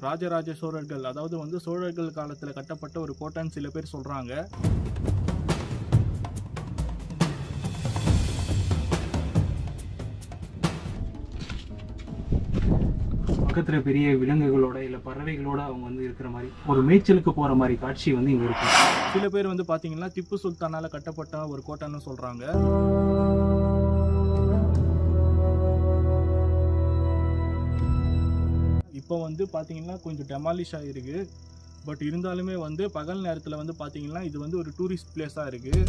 ராஜராஜ சோழர்கள், அதாவது வந்து சோழர்கள் காலத்தில் கட்டப்பட்ட ஒரு கோட்டைன்னு சில பேர் சொல்கிறாங்க. பக்கத்தில் பெரிய விலங்குகளோட இல்லை பறவைகளோட அவங்க வந்து இருக்கிற மாதிரி ஒரு மேய்ச்சலுக்கு போகிற மாதிரி காட்சி வந்து இங்கே இருக்கும். சில பேர் வந்து பார்த்தீங்கன்னா திப்பு சுல்தானால் கட்டப்பட்ட ஒரு கோட்டைன்னு சொல்கிறாங்க. இப்போ வந்து பார்த்தீங்கன்னா கொஞ்சம் டெமாலிஷ் ஆகிருக்கு. பட் இருந்தாலுமே வந்து பகல் நேரத்தில் வந்து பார்த்தீங்கன்னா இது வந்து ஒரு டூரிஸ்ட் பிளேஸாக இருக்குது.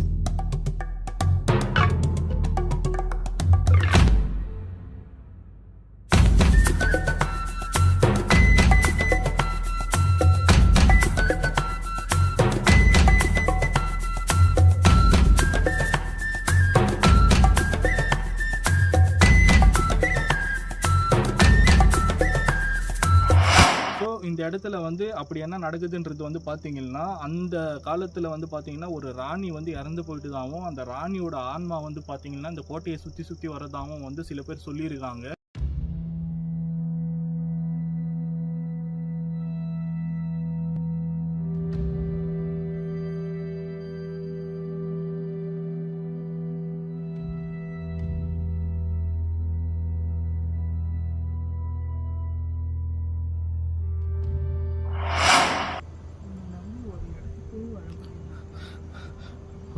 இந்த இடத்துல வந்து அப்படி என்ன நடக்குதுன்றது வந்து பார்த்தீங்கன்னா, அந்த காலத்தில் வந்து பார்த்தீங்கன்னா ஒரு ராணி வந்து இறந்து போயிட்டுதாகவும் அந்த ராணியோட ஆன்மா வந்து பார்த்தீங்கன்னா இந்த கோட்டையை சுற்றி சுற்றி வரதாகவும் வந்து சில பேர் சொல்லியிருக்காங்க.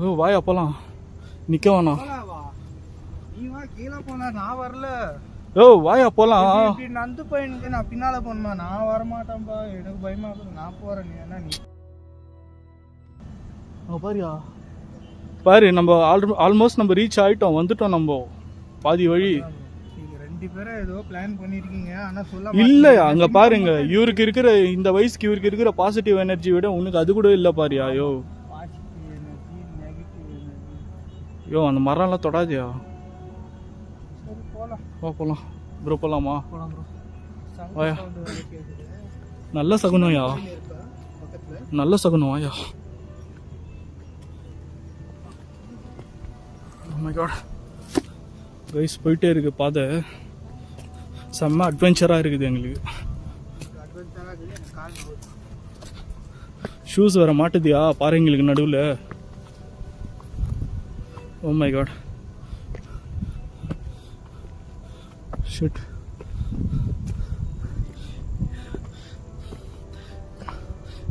ஓ வாயா போலாம், நிக்க வேணாம். நீ வா கீழே போலாம், நான் வரல. ஓ வாயா போலாம். நந்து பையனுக்கு நான் பின்னால போனமா, நான் வரமாட்டேன்பா, எனக்கு பயமா இருக்கு, நான் போறேன். நீ என்ன நீ பாரியா பாரு, நம்ம ஆல்மோஸ்ட் நம்ம ரீச் ஆயிட்டோம், வந்துட்டோம் நம்ம பாதி வழி. நீங்க ரெண்டு பேரும் ஏதோ பிளான் பண்ணிருக்கீங்க, ஆனா சொல்ல இல்லையா அங்க பாருங்க, இவருக்கு இருக்கிற இந்த வயசுக்கு இவருக்கு இருக்கிற பாசிட்டிவ் எனர்ஜி விட உனக்கு அது கூட இல்லை பாரியா. ஐயோ ஐயோ அந்த மரம்லாம் தொடாதியா. வா போலாம் ப்ரோ, போலாமா? வாயா, நல்ல சகுனம்யா, நல்ல சகுனம். வாயா. Oh my God கைஸ், போயிட்டே இருக்கு பாதை, செம்ம அட்வென்ச்சராக இருக்குது எங்களுக்கு. ஷூஸ் வர மாட்டுதியா பாறைங்களுக்கு நடுவில். Oh my God shit.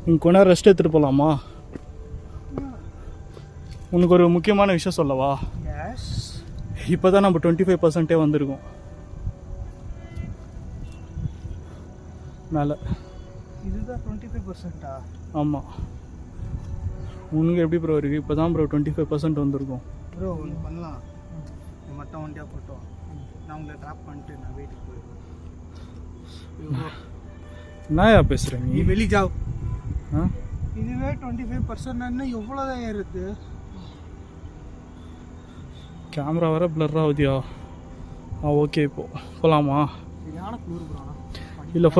இங்கே கொஞ்ச நேரம் ரெஸ்ட் எடுத்துகிட்டு போகலாமா? உனக்கு ஒரு முக்கியமான விஷயம் சொல்லவா? இப்போ தான் நம்ம 25% வந்திருக்கோம் மேலே. இதுதான் 25%? ஆமாம். உனக்கு எப்படி ப்ரோ இருக்குது? இப்போ தான் ப்ரோ 25% வந்திருக்கோம். ப்ரோ ஒன்று பண்ணலாம், மட்டும் வண்டியாக போட்டோம், நான் உங்களை ட்ராப் பண்ணிட்டு நான் வீட்டுக்கு போயிடுவேன். என்னயா பேசுகிறேன் நீ வெளி ஜாவ். ஆ இதுவே 25% எவ்வளோதான் ஏறுது? கேமரா வர பிளர் ஆகுதியா? ஓகே, இப்போ போகலாமா? இல்லை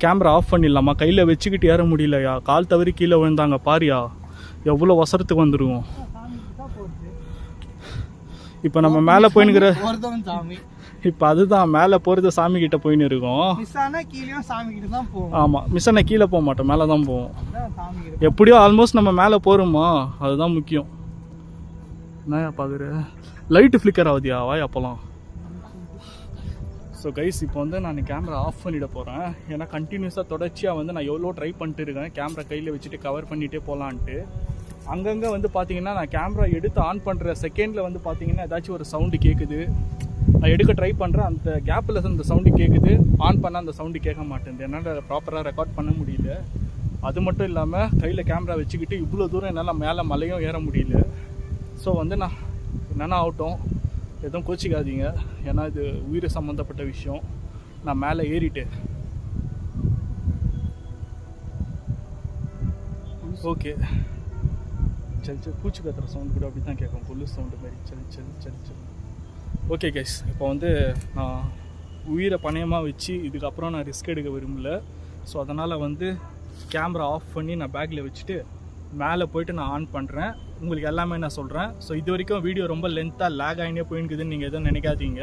கேமரா ஆஃப் பண்ணிடலாமா? கையில் வச்சுக்கிட்டு ஏற முடியலையா, கால் தவறி கீழே விழுந்தாங்க பாரியா, எவ்வளோ வசரத்துக்கு வந்துருவோம். இப்போ நம்ம மேலே போயினுக்கிற, இப்போ அதுதான் மேலே போகிறது சாமி கிட்ட போயின்னு இருக்கோம். ஆமாம், மிஸ் ஆனால் கீழே போக மாட்டோம், மேலே தான் போவோம். எப்படியோ ஆல்மோஸ்ட் நம்ம மேலே போகிறோமா, அதுதான் முக்கியம். என்னயா பார்க்குற, லைட்டு ஃப்ளிக்கர் ஆகுதியா? வாயா போகலாம். ஸோ கைஸ், இப்போ வந்து நான் கேமரா ஆஃப் பண்ணிட போகிறேன். ஏன்னா கண்டினியூஸாக தொடர்ச்சியாக வந்து நான் எவ்வளோ ட்ரை பண்ணிட்டு இருக்கேன் கேமரா கையில் வச்சுட்டு கவர் பண்ணிகிட்டே போகலான்ட்டு. அங்கங்கே வந்து பார்த்தீங்கன்னா நான் கேமரா எடுத்து ஆன் பண்ணுற செகண்டில் வந்து பார்த்தீங்கன்னா ஏதாச்சும் ஒரு சவுண்டு கேட்குது. நான் எடுக்க ட்ரை பண்ணுறேன், அந்த கேப்பில் அந்த சவுண்டு கேட்குது, ஆன் பண்ணால் அந்த சவுண்டு கேட்க மாட்டேங்குது. என்னால் ப்ராப்பராக ரெக்கார்ட் பண்ண முடியல. அது மட்டும் இல்லாமல் கையில் கேமரா வச்சுக்கிட்டு இவ்வளோ தூரம் என்னால் மேலே மலையும் ஏற முடியல. ஸோ வந்து நான் என்னென்ன ஆகட்டும், எதுவும் கோச்சிக்காதீங்க, ஏன்னா இது உயிர் சம்மந்தப்பட்ட விஷயம். நான் மேலே ஏறிட்டேன். ஓகே, சரி சரி, பூச்சி கத்துற சவுண்ட் கூட அப்படி தான் கேட்கும், புல்லு சவுண்டு மாதிரி. சரி சரி சரி சரி. ஓகே கைஸ், இப்போ வந்து நான் உயிரை பணயமாக வச்சு இதுக்கப்புறம் நான் ரிஸ்க் எடுக்க விரும்பல. ஸோ அதனால் வந்து கேமரா ஆஃப் பண்ணி நான் பேக்கில் வச்சுட்டு மேலே போய்ட்டு நான் ஆன் பண்ணுறேன். உங்களுக்கு எல்லாமே நான் சொல்கிறேன். ஸோ இது வரைக்கும் வீடியோ ரொம்ப லென்த்தாக லேக் ஆகினே போயின்னுக்குதுன்னு நீங்கள் எதுவும் நினைக்காதீங்க.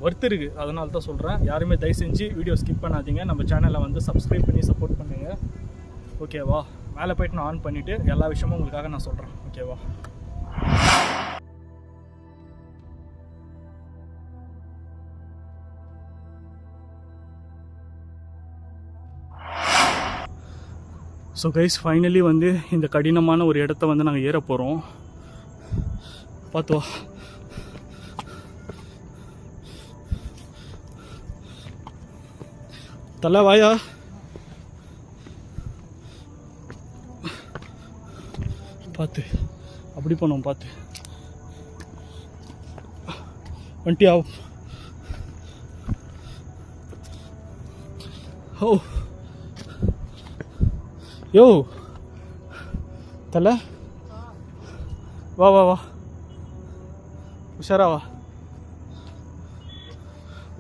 ஒர்த் இருக்குது. அதனால தான் சொல்கிறேன். யாருமே தயவு செஞ்சு வீடியோ ஸ்கிப் பண்ணாதீங்க. நம்ம சேனலை வந்து சப்ஸ்கிரைப் பண்ணி சப்போர்ட் பண்ணுங்கள். ஓகேவா? மேலே போய்ட்டு நான் ஆன் பண்ணிவிட்டு எல்லா விஷயமும் உங்களுக்காக நான் சொல்கிறேன். ஓகேவா? ஸோ கைஸ், ஃபைனலி வந்து இந்த கடினமான ஒரு இடத்த வந்து நாங்கள் ஏற போகிறோம். பார்த்து வா. தலை வாயா. பார்த்து அப்படி போனோம். பார்த்து வண்டியா. ஓ யோ தலை வா வா வா, உஷாரா வா.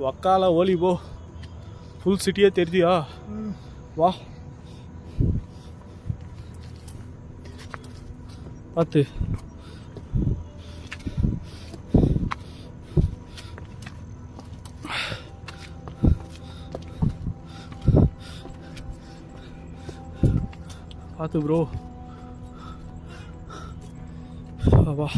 வக்கால ஓலி போ, ஃபுல் சிட்டியே தெரியுதியா? வா பார்த்து. பார்த்து ப்ரோ. வா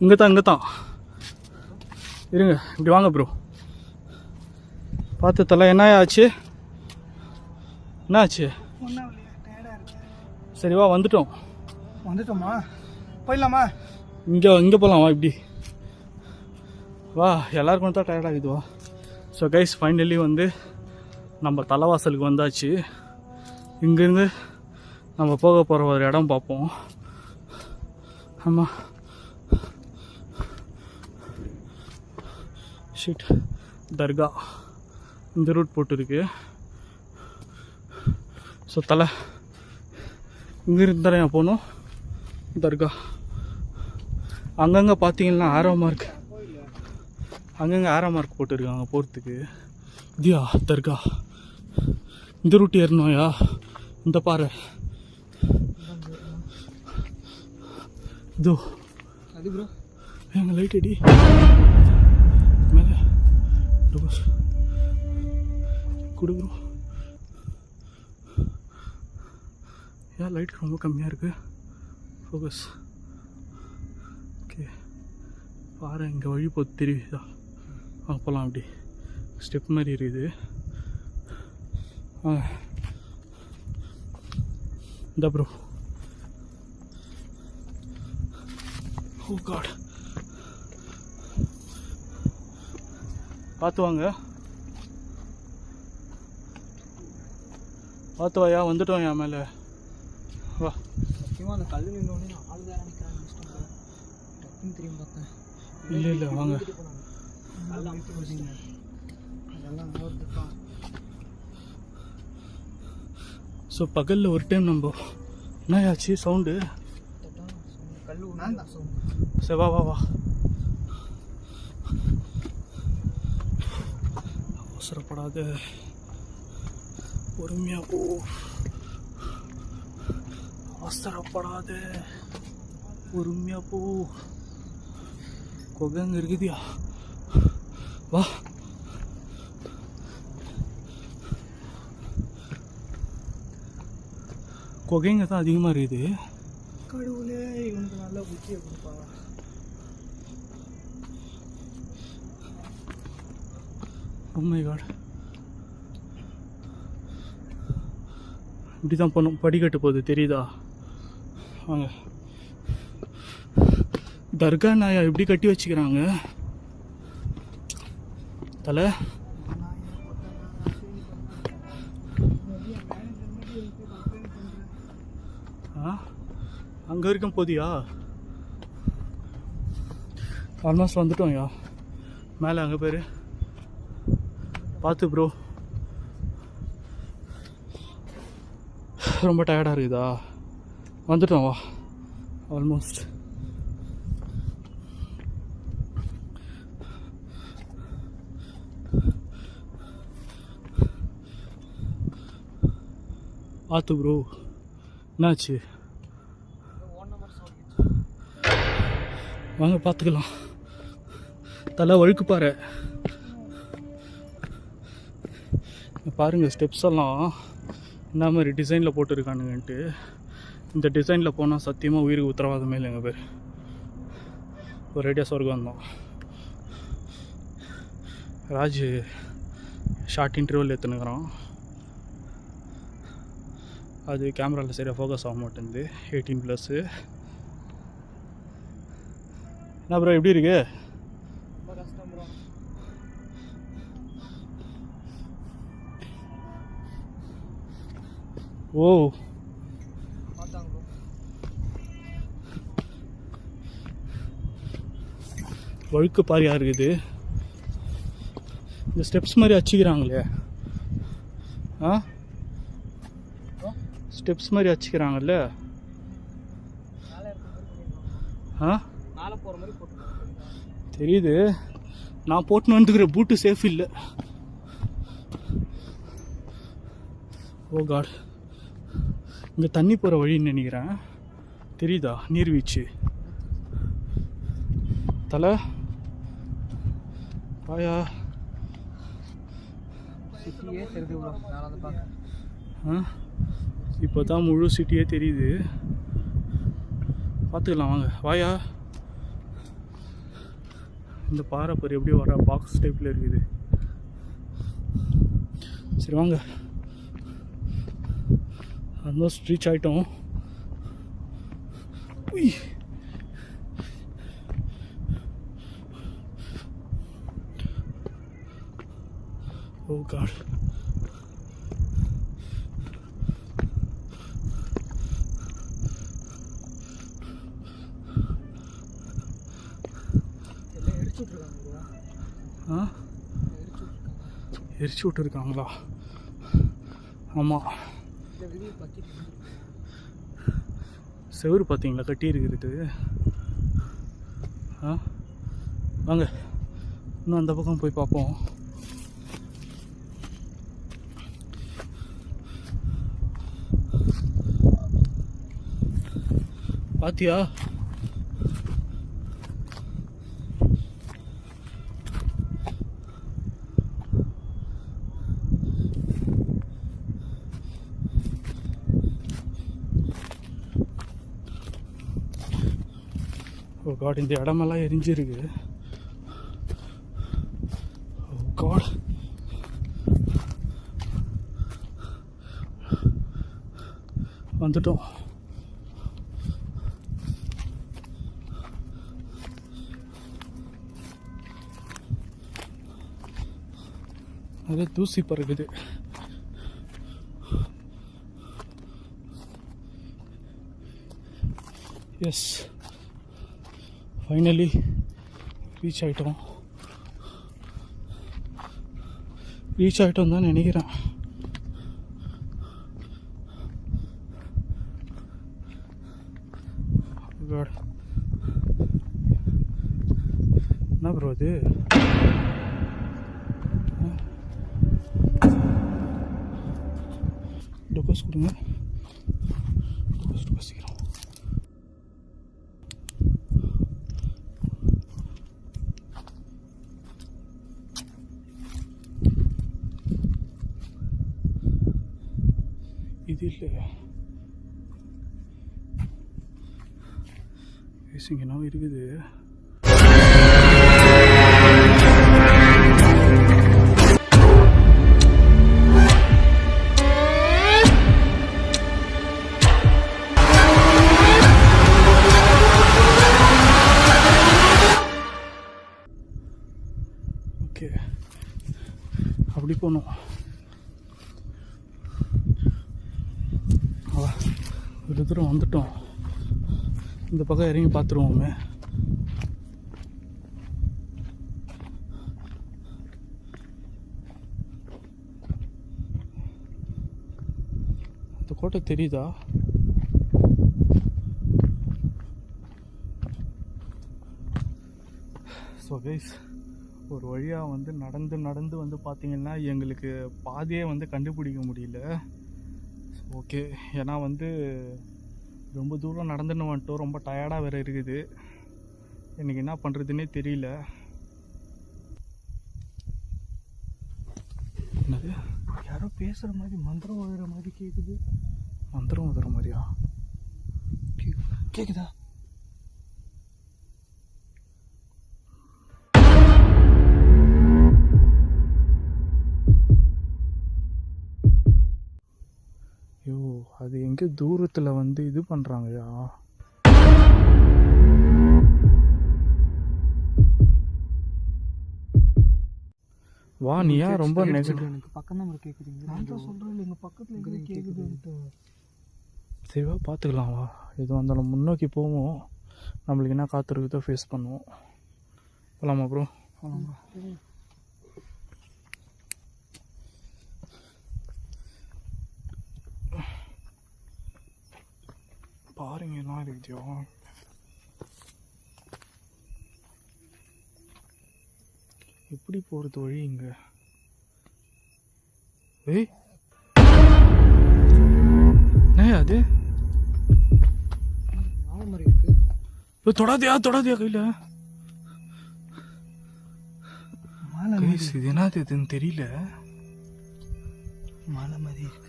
இங்கே தான் இருங்க. இப்படி வாங்க ப்ரோ. பார்த்து தலை. என்ன ஆச்சு? என்ன ஆச்சு? சரி வா, வந்துட்டோமா? போயிடலாமா? இங்கே போகலாம். வா இப்படி வா. எல்லாருக்கும் தான் டயர்டாகுது. வா. ஸோ கைஸ், ஃபைனலி வந்து நம்ம தலைவாசலுக்கு வந்தாச்சு. இங்கேருந்து நம்ம போக போகிற ஒரு இடம் பார்ப்போம். ஆமாம், ஷிட், தர்கா இந்த ரூட் போட்டுருக்கு. ஸோ தலை இங்கேருந்து தானே போகணும். தர்கா அங்கங்கே பார்த்தீங்கன்னா ஆரோ மார்க், அங்கங்கே ஆரோ மார்க் போட்டுருக்காங்க போகிறதுக்கு. இதியா தர்கா? இந்த ரூட் ஏறணும்யா. இந்த பாரு, இதோ அது ப்ரோ. எங்கள் லைட் அடி மேலே கொடு ப்ரோ. ஏன் லைட் ரொம்ப கம்மியாக இருக்குது? ஃபோக்கஸ். ஓகே பாரு, இங்கே வழி போது தெரியுதா? அங்கே போகலாம். அப்படி ஸ்டெப் மாதிரி இருக்குது. இந்த ப்ரோ. ஓ காட், பார்த்து வாங்க. பார்த்து வாயா. வந்துட்டோம் என் மேலே. வா. சத்தியமாக அந்த கல் நின்றோடனே ஆள் வேற நிற்கிறாங்க. டக்குன்னு திரும்பி பார்த்தேன். இல்லை வாங்க. அதெல்லாம் ஓடுதுப்பா. ஸோ பகலில் ஒரு டைம் நம்ம என்ன ஆச்சு சவுண்டு? கல் நான் தான் சவுண்டு. சரி வா வா வா. அவசரப்படாத, பொறுமையாக போ. அவசரப்படாத, பொறுமையாக போ. கொகங்க இருக்குதியா? வா. கொகைங்க தான் அதிகமாக இருக்குது. கடவுளே, இவனுக்கு நல்லா புத்தியை கொடுப்பா. Oh my god. இப்படி தான் பண்ணும். படிக்கட்டு போகுது தெரியுதா? வாங்க. தர்கா நாயா எப்படி கட்டி வச்சுக்கிறாங்க தலை. அங்கே வரைக்கும் போதியா? ஆல்மோஸ்ட் வந்துட்டோம் யா. மேலே அங்கே பேர் பார்த்து ப்ரோ. ரொம்ப டயர்டாக இருக்குதா? வந்துட்டோம் வா. ஆல்மோஸ்ட். பார்த்து ப்ரோ, என்னாச்சு? வாங்க பார்த்துக்கலாம். தலை வழுக்கு பாரு. பாருங்கள் ஸ்டெப்ஸ் எல்லாம் என்ன மாதிரி டிசைனில் போட்டுருக்கானுங்கன்ட்டு. இந்த டிசைனில் போனால் சத்தியமாக உயிருக்கு உத்தரவாதமே இல்லைங்க பேர். ஒரு ரேடியா சொர்க்கம் தான். ராஜ் ஷார்ட் இன்டர்வல் எடுத்துனுக்குறான். அது கேமராவில் சரியாக ஃபோக்கஸ் ஆக மாட்டேங்குது. 18+. என்ன ப்ரோ எப்படி இருக்கு? ரொம்ப கஷ்டம் ப்ரோ. ஓ பார்த்தாங்க ப்ரோ. வழுக்கு பாரியாக இருக்குது. இந்த ஸ்டெப்ஸ் மாதிரி அச்சுக்கிறாங்களே. ஆ ஸ்டெப்ஸ் மாதிரி அச்சுக்கிறாங்கல்ல. ஆ மேலே போகிற மாதிரி போட்டு தெரியுது. நான் போட்டுன்னு வந்துக்கிற பூட்டு சேஃப் இல்லை. ஓ காட், இங்கே தண்ணி போகிற வழின்னு நினைக்கிறேன். தெரியுதா நீர்வீழ்ச்சி? தலை வாயா. சிட்டியே தெரியுது ப்ரோ. நான் வந்து பார்க்க ஆ இப்போ தான் முழு சிட்டியே தெரியுது. பார்த்துக்கலாம் வாங்க. வாயா. இந்த பாறை பொறி எப்படி வர பாக்ஸ் டைப்பில் இருக்குது. சரி வாங்க, ஆல்மோஸ்ட் ரீச் ஆகிட்டோம். ஓ காட், ஆ எரிச்சு விட்டுருக்காங்களா? ஆமாம், செவுரு பார்த்தீங்களா கட்டி இருக்கிறது. ஆ வாங்க இன்னும் அந்த பக்கம் போய் பார்ப்போம். பாத்தியா? ஓ காட், இந்த இடமெல்லாம் எரிஞ்சிருக்கு. ஓ காட், வந்துட்டோம். அது தூசி பறக்குது. எஸ், ஃபைனலி ரீச் ஆகிட்டோம். ரீச் ஆகிட்டோம் தான் நினைக்கிறேன். என்ன ப்ரோ அது? டொக்கோஸ் கொடுங்க. சீக்கிரம். இது இல்லை, பேசுங்கன்னா இருக்குது. ஓகே, அப்படி போகணும். ஒரு தூரம் வந்துட்டோம். இந்த பக்கம் இறங்கி பார்த்துருவோமே. அந்த கோட்டை தெரியுதா? ஸோ கைஸ், ஒரு வழியாக வந்து நடந்து வந்து பார்த்திங்கன்னா எங்களுக்கு பாதையே வந்து கண்டுபிடிக்க முடியல. ஓகே, ஏன்னா வந்து ரொம்ப தூரம் நடந்துன்னு வந்துட்டோம், ரொம்ப டயர்டாக வேறு இருக்குது. எனக்கு என்ன பண்ணுறதுன்னே தெரியல. என்னது யாரோ பேசுகிற மாதிரி மந்திரம் ஓதுற மாதிரி கேட்குது. மந்திரம் ஓதுற மாதிரியா? கேட்குதா? ஐயோ, அது எங்கே தூரத்தில் வந்து இது பண்ணுறாங்கய்யா. வா, நீ ஏன் ரொம்ப நெகட்டிவ்? எனக்கு பக்கம் நம்பர் கேட்குறீங்க. நான் தான் சொல்கிறேன், எங்கள் பக்கத்தில் எங்கே கேட்குதுன்ட்டு. சரிவா, பார்த்துக்கலாம். வா, எது வந்தாலும் முன்னோக்கி போவோம். நம்மளுக்கு என்ன காத்திருக்குதோ ஃபேஸ் பண்ணுவோம். போகலாமா ப்ரோ? பாருங்க எல்லாம் இருக்குதியோ. எப்படி போகிறது வழி இங்க? ஏய், அது மாதிரி இருக்கு. தொடாதியா கையில. இது என்னது இதுன்னு தெரியல. மலை மாதிரி இருக்கு.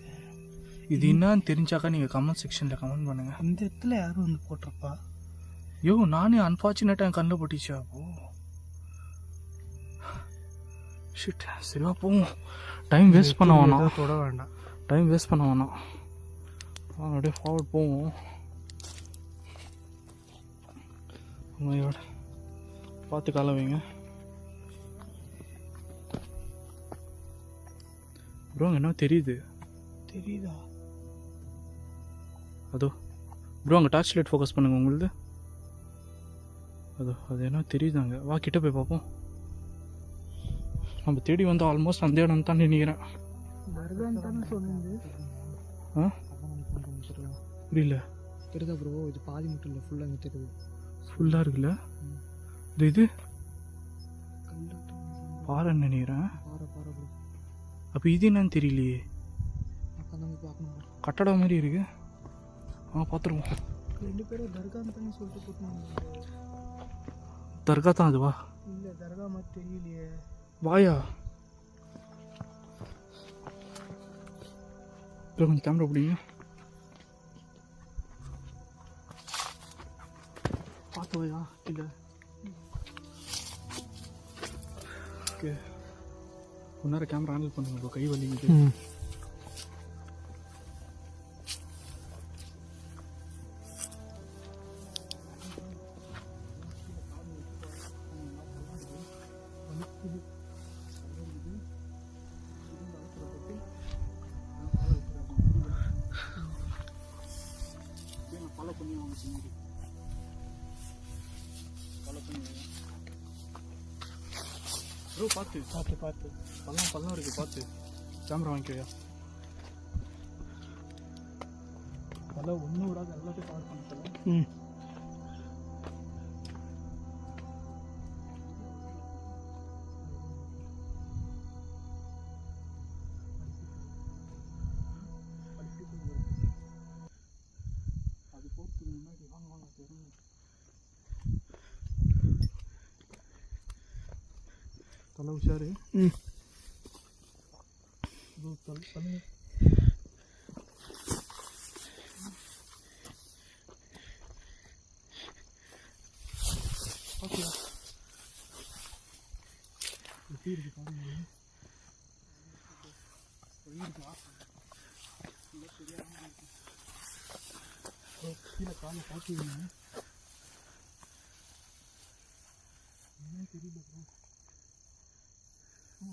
இது என்னன்னு தெரிஞ்சாக்கா நீங்க கமெண்ட் செக்ஷன்ல கமெண்ட் பண்ணுங்க. இந்த இடத்துல யாரும் வந்து போட்டிருப்பா? ஐயோ, நானே அன்பார்ச்சுனேட்டா என் கண்ணில் பட்டுச்சா? அப்போ ஷிட். சரிவா, போவோம். டைம் வேஸ்ட் பண்ண வேணாம். தொட வேண்டாம். டைம் வேஸ்ட் பண்ண வேணாம். அப்படியே ஃபார்வர்ட் போவோம். அம்மையோட பார்த்து கால வைங்க ப்ரோ. என்ன தெரியுதா? அதோ ப்ரோ, அங்கே டார்ச் லைட் ஃபோக்கஸ் பண்ணுங்க உங்களுது. அது என்ன தெரியுதாங்க? வா, கிட்ட போய் பார்ப்போம். நம்ம தேடி வந்து ஆல்மோஸ்ட் அந்த இடம் தான் நினைக்கிறேன். புரியல. தெரியுதா ப்ரோ? இது பாதி மட்டும் இல்லை, ஃபுல்லாக இங்கே தெரியுது. ஃபுல்லாக இருக்குல்ல இது? பாறைன்னு நினைக்கிறேன். பாறை ப்ரோ. அப்போ இது என்னன்னு தெரியலையே. கட்டடம் மாதிரி இருக்கு. பார்த்துருவோம். 2 பேரும் தர்கான்னு தானே சொல்லிட்டு போட்டுருவாங்க. தர்கா தான் அதுவா? இல்லை, தர்கா மாதிரி தெரியலையே. வாயா கொஞ்சம் கேமரா பிடிங்க. பார்த்து வாயா. இல்லை, ஓகே. முன்னாடி கேமரா ஹேண்டில் பண்ணுங்க, கை வலிக்குது. ப்ரோ, பார்த்து பள்ளம் இருக்கு. பார்த்து கேமரா வாங்கிக்கோயா. பள்ளம் ஒன்றும் விடாது, எல்லாத்தையும் கவர் பண்ணிக்கலாம். அது போகிறதுக்கு முன்னாடி வாங்க தெரியும். தலை உஷாரு. பண்ணுங்க. ஓகே, எப்படி இருக்கு பாருங்க. கீழே காலை பார்த்துருங்க. என்ன தெரியல ப்ரோ.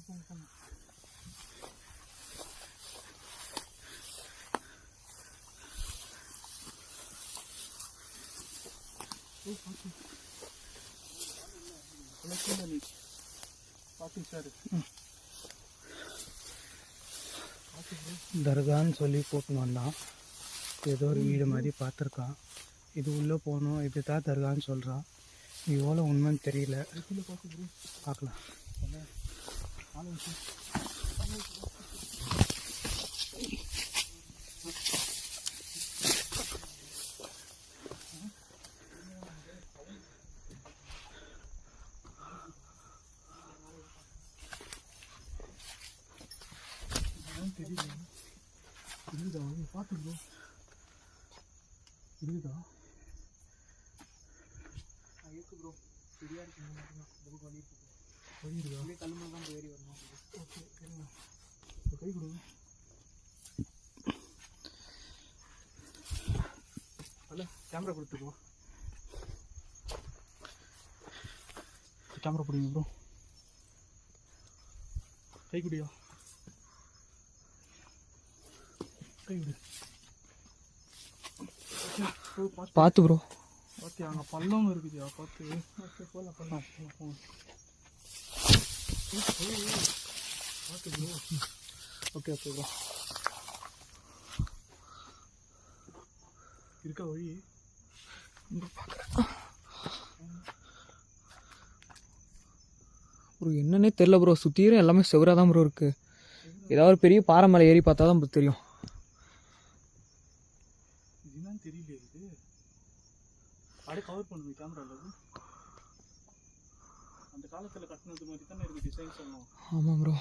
போங்க. தர்கான்னு சொல்லி போட்டு வந்தான். ஏதோ ஒரு வீடு மாதிரி பார்த்துருக்கான். இது உள்ளே போகணும், இது தான் தர்கான்னு சொல்கிறான். எவ்வளோ உண்மைன்னு தெரியல. பார்க்கலாம். தெரியல. இருக்குதா பார்த்து ப்ரோ, இருக்குதா? இருக்கு ப்ரோ, சரியா இருக்கு. நமக்கு வழி இருக்கு, வழி இருக்கா? அப்படியே கல் மேலே தான் ஏறி வரணும். ஓகே, கை கொடுங்க. அல்ல கேமரா கொடுத்துக்கோ. கேமரா பிடிங்க ப்ரோ. கை குடியா, கை விடு. பார்த்து ப்ரோ. பார்த்து அங்கே பள்ளம் இருக்குதுயா, பார்த்து. ஓகே போகலாம் போகலாம் போகலாம். பார்த்து ப்ரோ. Okay okay bro. இருக்கா வழி? ப்ரோ என்னன்னே தெரில ப்ரோ, சுற்றியும் எல்லாமே செவராக தான் ப்ரோ இருக்குது. ஏதாவது ஒரு பெரிய பாறை மேலே ஏறி பார்த்தா தான் தெரியும். இதுதான் தெரியல. இது அப்படியே கவர் பண்ணுங்க கேமராவில். அந்த காலத்தில் கட்டினது மாதிரி தானே இருக்குது டிசைன் சொல்லணும். ஆமாம் ப்ரோ,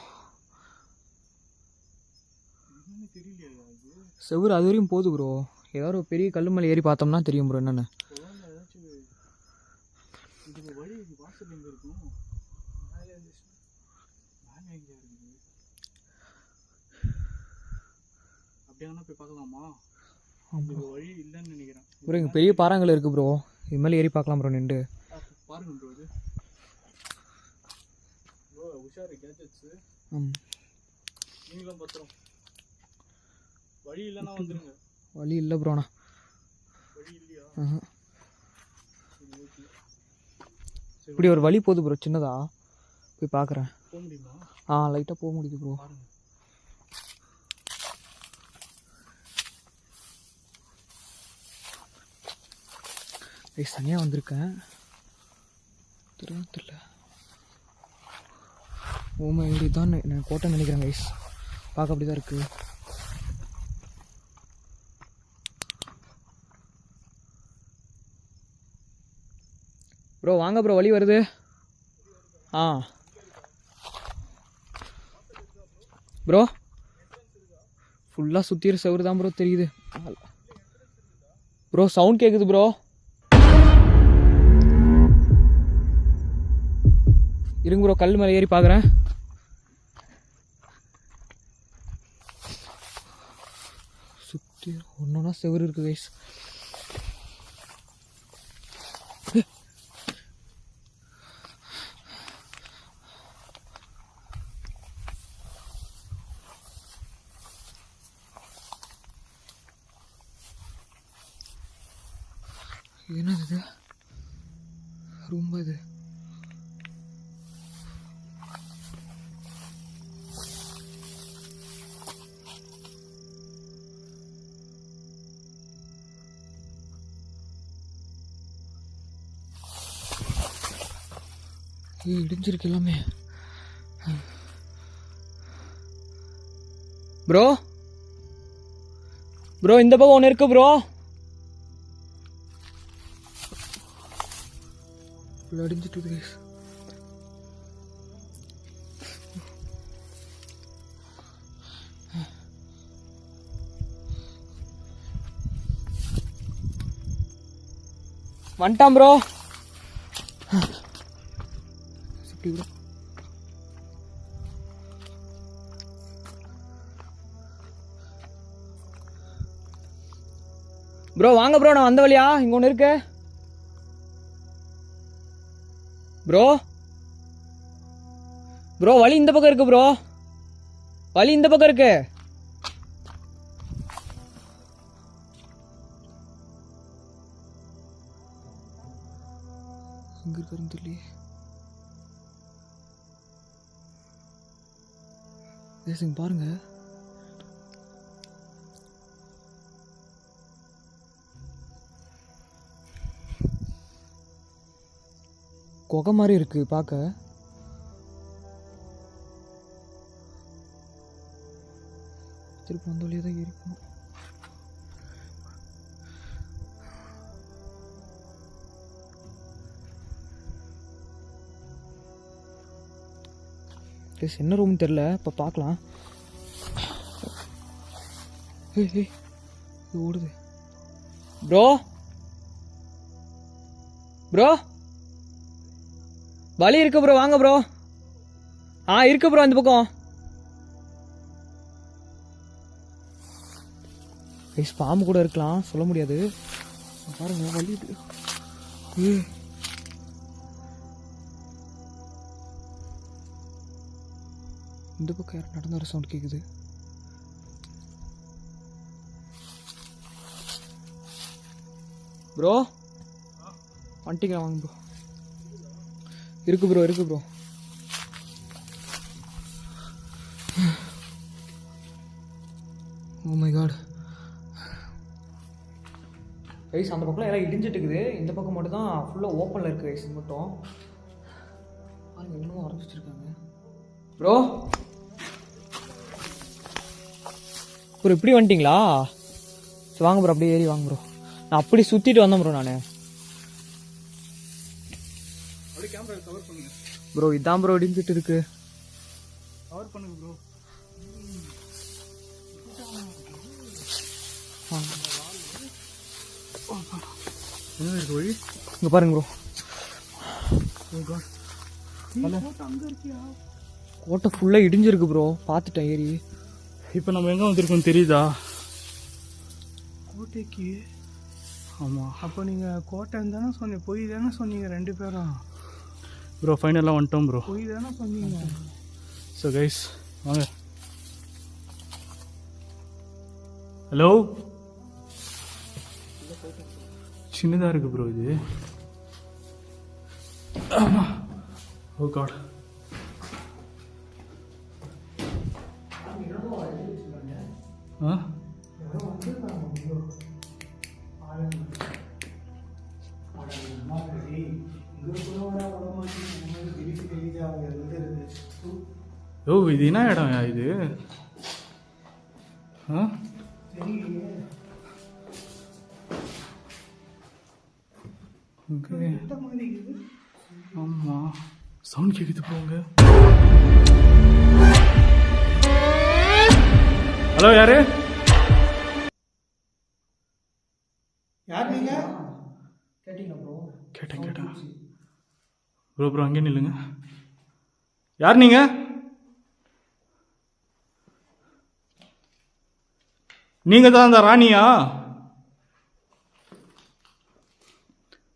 என்னன்னு தெரியலையா இது? செவரு அது வரையும் போகுது ப்ரோ. ஏதாவது ஒரு பெரிய கல் மேலே ஏறி பார்த்தோம்னா தெரியும் ப்ரோ என்னென்னு. ஏதாச்சும் இதுக்கு வழி வாசல் எங்கே இருக்கும்? மேலே எங்கேயா இருக்குது? அப்படியானா போய் பார்க்கலாமா? இதுக்கு வழி இல்லைன்னு நினைக்கிறேன் ப்ரோ. இங்கே பெரிய பாறாங்கல் இருக்குது ப்ரோ, இது மேலே ஏறி பார்க்கலாம் ப்ரோ நின்று. பாருங்க ப்ரோ. இது ப்ரோ உஷாரு கேஜெட்ஸு. நீங்களும் பத்திரம். வழி இல்லைன்னா வந்துடுங்க. வழி இல்லை ப்ரோண்ணா. வழி இல்லையா? இப்படி ஒரு வழி போகுது ப்ரோ, சின்னதா. போய் பார்க்குறேன். போக முடியுமா? லைட்டாக போக முடியுது ப்ரோ. பாருங்க. தனியாக வந்திருக்கேன், தெரியல. ஓமா இப்படி தான் நான் கோட்டை நினைக்கிறேன் கைஸ். பார்க்க அப்படி தான் இருக்குது. ப்ரோ வாங்க ப்ரோ, வழி வருது. ப்ரோ ஃபுல்லாக சுற்றிற செவரு தான் ப்ரோ தெரியுது. ப்ரோ சவுண்ட் கேட்குது ப்ரோ. இருங்க ப்ரோ, கல் மேலே ஏறி பார்க்குறேன். சுற்றி ஒன்றுனா செவரு இருக்குது கைஸ். என்னது இது? ரொம்ப இது இடிஞ்சிருக்கு எல்லாமே. ப்ரோ ப்ரோ இந்த பக்கம் ஒன்று இருக்கு ப்ரோ. அடிஞ்சிட்டு இருக்கு. வந்துட்டான் ப்ரோ. ப்ரோ ப்ரோ வாங்க ப்ரோ, நான் வந்த வழியா இங்க ஒன்று இருக்கு ப்ரோ. ப்ரோ வழி இந்த பக்கம் இருக்கு ப்ரோ, வழி இந்த பக்கம் இருக்கு. எங்க இருக்குன்னு தெரியலையே. பாருங்க குகை மாதிரி இருக்கு பார்க்க. திருப்பி வந்த வழியாக தான் இருக்கும். என்ன ரூம்னு தெரில, இப்போ பார்க்கலாம். ஏய் ஏய் இது ஓடுது. ப்ரோ ப்ரோ வழி இருக்கு ப்ரோ, வாங்க ப்ரோ. இருக்கு ப்ரோ இந்த பக்கம். பாம்பு கூட இருக்கலாம், சொல்ல முடியாது. பாருங்க வழி இருக்கு. இந்த பக்கம் யாரும் நடந்து வர சவுண்ட் கேக்குது. ப்ரோ வந்துட்டீங்களா? வாங்க ப்ரோ. இருக்கு ப்ரோ, இருக்கு bro. Oh my God guys, அந்த பக்கம் எல்லாம் இடிஞ்சிட்டு இருக்குது. இந்த பக்கம் மட்டும் தான் ஃபுல்லாக ஓப்பனில் இருக்குது கைஸ். மட்டும் பாருங்க இன்னும் ஆரம்பிச்சு வச்சுருக்காங்க. ப்ரோ ப்ரோ இப்படி வந்துட்டிங்களா? சரி வாங்க ப்ரோ, அப்படியே ஏறி வாங்க ப்ரோ. நான் அப்படி சுற்றிட்டு வந்தேன் ப்ரோ. நான் ப்ரோ இதான் ப்ரோ இடிஞ்சிட்டு இருக்கு. கவர் பண்ணுங்க ப்ரோ. என்ன இருக்கு வழி? இங்கே பாருங்க ப்ரோ. கோட்டை ஃபுல்லாக இடிஞ்சிருக்கு ப்ரோ. பார்த்துட்டேன் ஏறி. இப்போ நம்ம எங்கே வந்திருக்கோம் தெரியுதா? கோட்டைக்கு. ஆமாம். அப்போ நீங்கள் கோட்டைன்னு தானே சொன்னீங்க, பொய் தானே சொன்னீங்க 2 பேரும். ப்ரோ ஃபைனலாக வந்துட்டோம் ப்ரோ. பொய் தானே சொன்னீங்க. ஸோ கைஸ் வாங்க. ஹலோ, சின்னதாக இருக்கு ப்ரோ இது. ஆமாம். ஓ காட். ஆ ஓ இது என்ன இடம் இது? ஆ ஆமாம், சவுண்ட் கேட்குது போங்க. ஹலோ, யாரு? யார் நீங்க? கேட்டீங்களா ப்ரோ? கேட்டேன் ப்ரோ அங்கே நில்லுங்க. யார் நீங்க? நீங்க தான் அந்த ராணியா?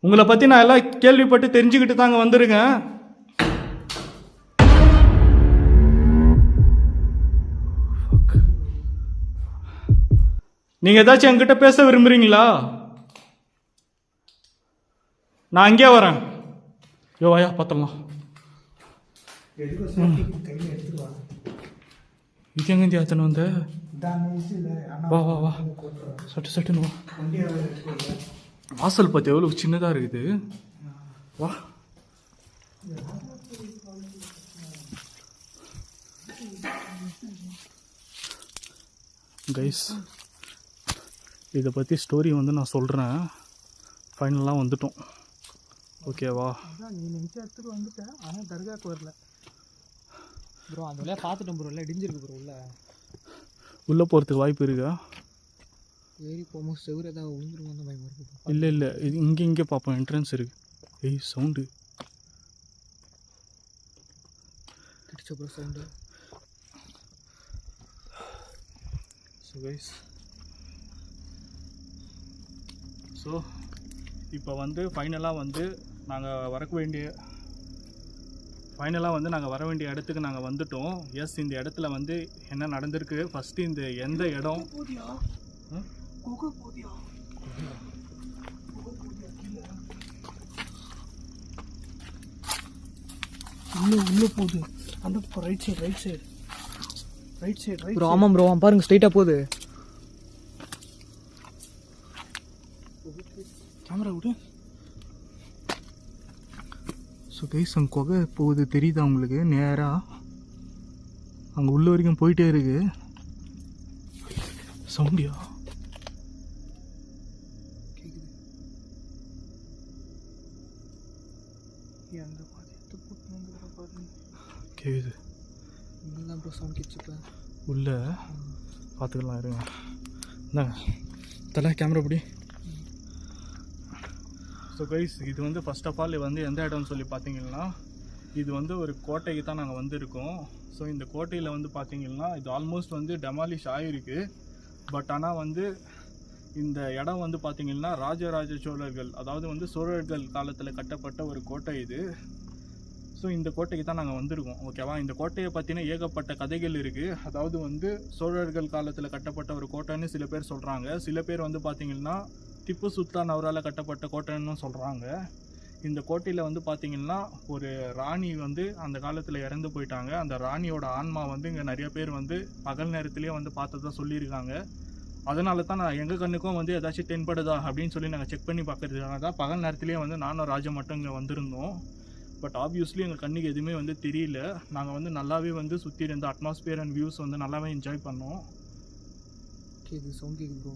உங்களை பத்தி நான் எல்லாம் கேள்விப்பட்டு தெரிஞ்சுக்கிட்டு தாங்க வந்திருக்கேன். நீங்க ஏதாச்சும் என்கிட்ட பேச விரும்புறீங்களா? நான் அங்கே வரேன். யோவாயா பார்த்தலாம். இது எங்க யாத்தனை வந்த? வா வா வா, சட்டுன்னு வா. வாசல் பார்த்து எவ்வளோ சின்னதாக இருக்குது. வா. கைஸ், இதை பற்றி ஸ்டோரி வந்து நான் சொல்கிறேன். ஃபைனலாக வந்துட்டோம். ஓகேவா? நீ நினச்ச இடத்துக்கு வந்துட்டேன், ஆனால் தர்காவுக்கு வரல ப்ரோ. அந்த வழியாக பார்த்துட்டோம் ப்ரோ. இல்லை இடிஞ்சிருக்கு ப்ரோ. உள்ளே போகிறதுக்கு வாய்ப்பு இருக்கா? ஏறி போகும்போது செவ்வறு ஏதாவது விழுந்துருவோம் அந்த பயமாக இருக்குது. இல்லை இது இங்கே பார்ப்போம். என்ட்ரன்ஸ் இருக்கு. ஏய் சவுண்டு கிடிச்ச bro sound. So guys, so இப்போ வந்து ஃபைனலாக வந்து நாங்கள் வர வேண்டிய இடத்துக்கு நாங்கள் வந்துட்டோம். எஸ், இந்த இடத்துல வந்து என்ன நடந்திருக்கு ஃபஸ்ட்டு, இந்த எந்த இடம் உள்ள போகுது. அந்த ரைட் சைடு ப்ரோ. ஆமாம் ப்ரோ, பாருங்க ஸ்ட்ரைட்டாக போகுது. கேமரா விடு. ஸோ கைஸ், அங்கே குகை போகுது தெரியுதா உங்களுக்கு? நேராக அங்கே உள்ள வரைக்கும் போயிட்டே இருக்கு. சவுண்டியா கேக்குது. இங்கே தான் ப்ரோ சவுண்ட் கிடச்சிப்பேன் உள்ள பார்த்துக்கலாம் இருங்க. தலை கேமரா பிடி. ஸோ கைஸ் இது வந்து ஃபர்ஸ்ட் ஆஃப் ஆல் வந்து எந்த இடம்னு சொல்லி பார்த்தீங்கன்னா இது வந்து ஒரு கோட்டைக்கு தான் நாங்கள் வந்திருக்கோம். ஸோ இந்த கோட்டையில் வந்து பார்த்தீங்கன்னா இது ஆல்மோஸ்ட் வந்து டெமாலிஷ் ஆகிருக்கு. பட் ஆனால் வந்து இந்த இடம் வந்து பார்த்தீங்கன்னா ராஜராஜ சோழர்கள், அதாவது வந்து சோழர்கள் காலத்தில் கட்டப்பட்ட ஒரு கோட்டை இது. ஸோ இந்த கோட்டைக்கு தான் நாங்கள் வந்திருக்கோம். ஓகேவா, இந்த கோட்டையை பற்றின ஏகப்பட்ட கதைகள் இருக்குது. அதாவது வந்து சோழர்கள் காலத்தில் கட்டப்பட்ட ஒரு கோட்டைன்னு சில பேர் சொல்கிறாங்க. சில பேர் வந்து பார்த்திங்கன்னா திப்பு சுல்தான் அவரால் கட்டப்பட்ட கோட்டைன்னு சொல்கிறாங்க. இந்த கோட்டையில் வந்து பார்த்திங்கன்னா ஒரு ராணி வந்து அந்த காலத்தில் இறந்து போயிட்டாங்க. அந்த ராணியோட ஆன்மா வந்து இங்கே நிறைய பேர் வந்து பகல் நேரத்துலேயே வந்து பார்த்ததா சொல்லியிருக்காங்க. அதனால தான் நான் எங்கள் கண்ணுக்கும் வந்து ஏதாச்சும் தென்படுதா அப்படின்னு சொல்லி நாங்கள் செக் பண்ணி பார்க்கறதுக்காக தான் பகல் நேரத்துலேயே வந்து நானும் ராஜா மட்டும் இங்கே வந்திருந்தோம். பட் ஆப்வியஸ்லி எங்கள் கண்ணுக்கு எதுவுமே வந்து தெரியல. நாங்கள் வந்து நல்லாவே வந்து சுற்றி இருந்த அட்மாஸ்பியர் அண்ட் வியூஸ் வந்து நல்லாவே என்ஜாய் பண்ணோம். கேட்குது, சவுண்ட் கேட்குது ப்ரோ.